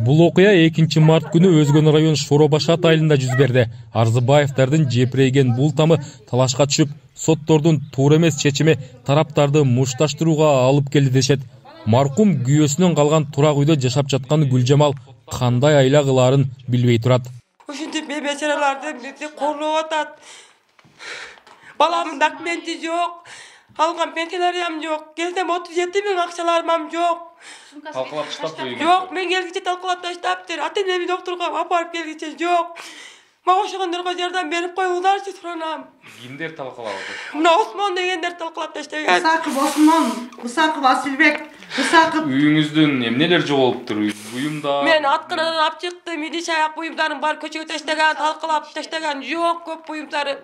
Бул окуя 2 март күнү Өзгөн район Шоробашат айылында жүз берди. Арзыбаевдардын жепирейген бул тамы талашка түшүп, соттордун туура эмес чечими тараптарды мушташтырууга алып келди дешет. Маркум күйөөсүнөн калган турак үйдө жашап жаткан Гүлжамал кандай айла кылаарын билбей турат. Ушинтип бебечараларды бизди корлоп атат. Баламдын документи жок, алган пенсияларым жок, келсем 37 000 акчаларым жок. Талкалап таштап Жок, мен келгиче талкалап таштаптыр. Ата-энеми докторго апарып келгиче жок. Мага ошондорго жардам берип коюңуздарчы суранам. Кимдер талкалап атат? Мына Осмон дегендер талкалап таштаган. Исаков Осмон, Исаков Асилбек, Исаков. Үйүңүздүн эмнелер жоголуптур? Буюмда. Мен аткарадан алып чыктым, иди аяк буюмдарын бар көчөгө таштаган, талкалап таштаган жок, көп буюмдары.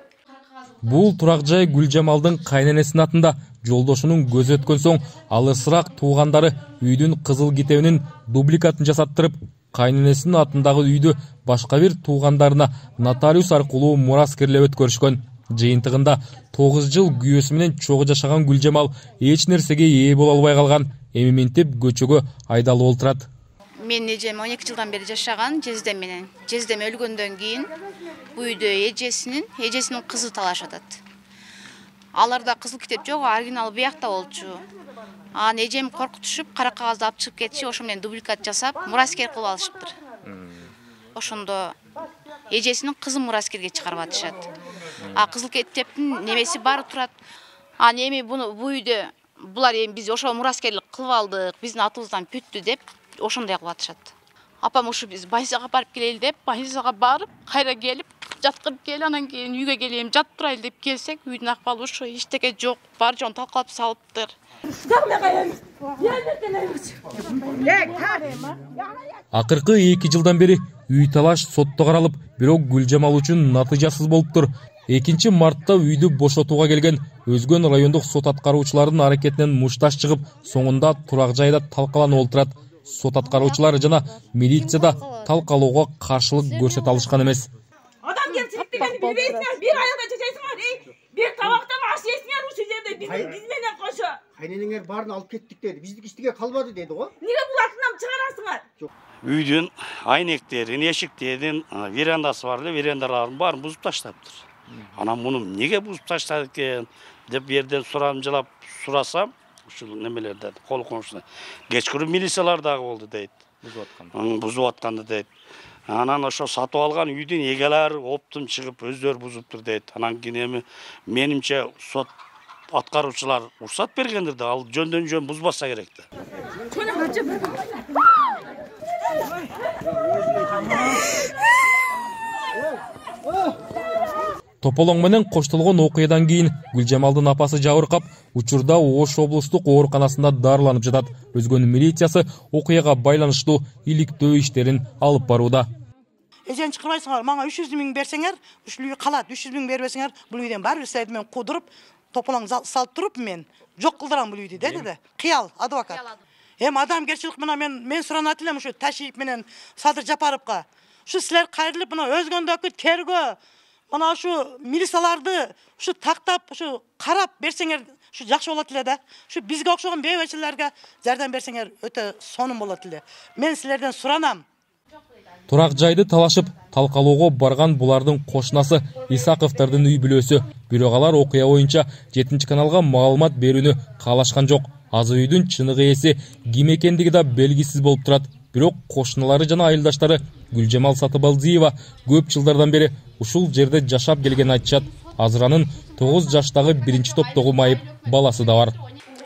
Бул турак жай Гүлжамалдын кайненесинин атында. Жолдошунун көзү өткөн соң алысыраак туугандары үйдүн кызыл китебинин дубликатын жасаттырып, кайненесинин атындагы үйдү башка бир туугандарына нотариус аркылуу мураскерлеп өткөрүшкөн. Жыйынтыгында 9 жыл күйөөсү менен чогуу жашаган Гүлжамал эч нерсеге ээ боло албай калган. Эми мынтип көчөгө айдалып олтурат. Мен эжем 12 жылдан бери жашаган жездем менен. Жездем өлгөндөн кийин бул үйдө эжесинин кызы талашып атат. Аларда кызыл китеп жок, оригинал биякта болчу. Анан эжем коркутушуп, кара кагазды алып чыгып кетчи, ошо менен дубликат жасап, мураскер кылып алышыптыр. Ошондо эжесинин кызын мураскерге чыгарып атышат. Кызыл китептин немеси бары турат. Анан эми бул үйдө булар эми биз ошо мураскерлик кылып алдык, биздин атыбыздан бүттү деп ошондой кылып атышат. Апам ушу биз больницага барып келели деп, больницага барып, кайра келип, жаткырып кел, анан кийин үйгө келем, жатып турайлы деп келсек, үйдүн акыбалы ушу эчтеке жок, бар жоон талкалап салыптыр. Акыркы 2 жылдан бери үй талаш сотто каралып, бирок Гүлжамал үчүн натыйжасыз болуптур. 2 мартта үйдү бошотууга келген Өзгөн райондук сот аткаруучулардын аракетинен мушташ чыгып, соңунда турак жайда талкаланып олтурат. Сот аткаруучулар жана милицияда талкалоого каршылык көрсөтө алышкан эмес. Адам келип дегенди билбейсиңер, бир айылда жашайсыңар, бир табактан аш жейсиңер ушул жерде биз менен кошо. Кайненеңер баарын алып кеттик деди. Биздики иштиге калбады деди го. Неге булартынан чыгарасыңар? Үйдүн айнектерин, эшиктерин, верандасы бар эле, верандаларын баарын бузуп таштаптыр. Анан муну неге бузуп таштады экен деп берден сурамжылап сурасам, ушул немелерден кол комшусуна кечкүрүн милициялар дагы болду дейт. Бузуп атканды дейт. Анан ошо сатып алган үйдүн эгелери оптун чыгып өздөрү бузуптур дейт. Анан кийин эми менимче сот аткаруучулар уруксат бергендир да, ал жөндөн жөн бузбаса керек да. Тополоң менен коштолгон окуядан кийин Гүлжамалдын апасы жабыркап, учурда Ош облустук ооруканасында дарыланып жатат. Өзгөн милициясы окуяга байланыштуу иликтөө иштерин алып барууда. Эжен чыкырбайсыңар, мага 300 000 берсеңер, ушул үй калат. 300 000 бербесеңер, бул үйдөн баары бир силерди мен кудуруп, тополоң салып туруп мен жок кылдырам бул үйдү деди да. Кыял адвокат. Эми адамгерчилик мына мен суранат элем ушу Ташиев менен Садыр Жапаровга. Ушу силер кайрылып мына өзгөндөгү тергөө мына ушу милицияларды ушу тактап, ушу карап берсеңер, ушу жакшы болот эле да. Ушу бизге окшогон бейбачыларга жардам берсеңер өтө сонун болот эле. Мен силерден суранам. Турак жайды талашып, талкалоого барган булардын кошунасы Исаковдардын үй бүлөсү. Бирок алар окуя боюнча 7 каналга маалымат берүүнү каалашкан жок. Азы үйдүн чыныгы ээси ким экендиги да белгисиз болуп турат. Бирок кошуналары жана айылдаштары Гүлжамал Сатыбалдиева көп жылдардан бери ушул жерде жашап келген айтышат. Азыр анын 9 жаштагы 1-чи топтогу майып баласы да бар.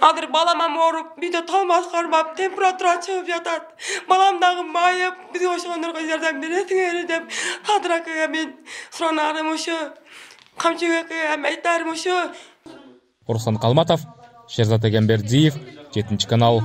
Азыр балам ооруп, үйдө талмас кармап, температура чыгып жатат. Балам дагы майып, бизге ошондорго жардам бересиңер деп Садыр акага мен суранарым ушу. Камчыбек акага айтарым ушу. Орсан Калматов, Шерзат Эгембердиев, 7 канал.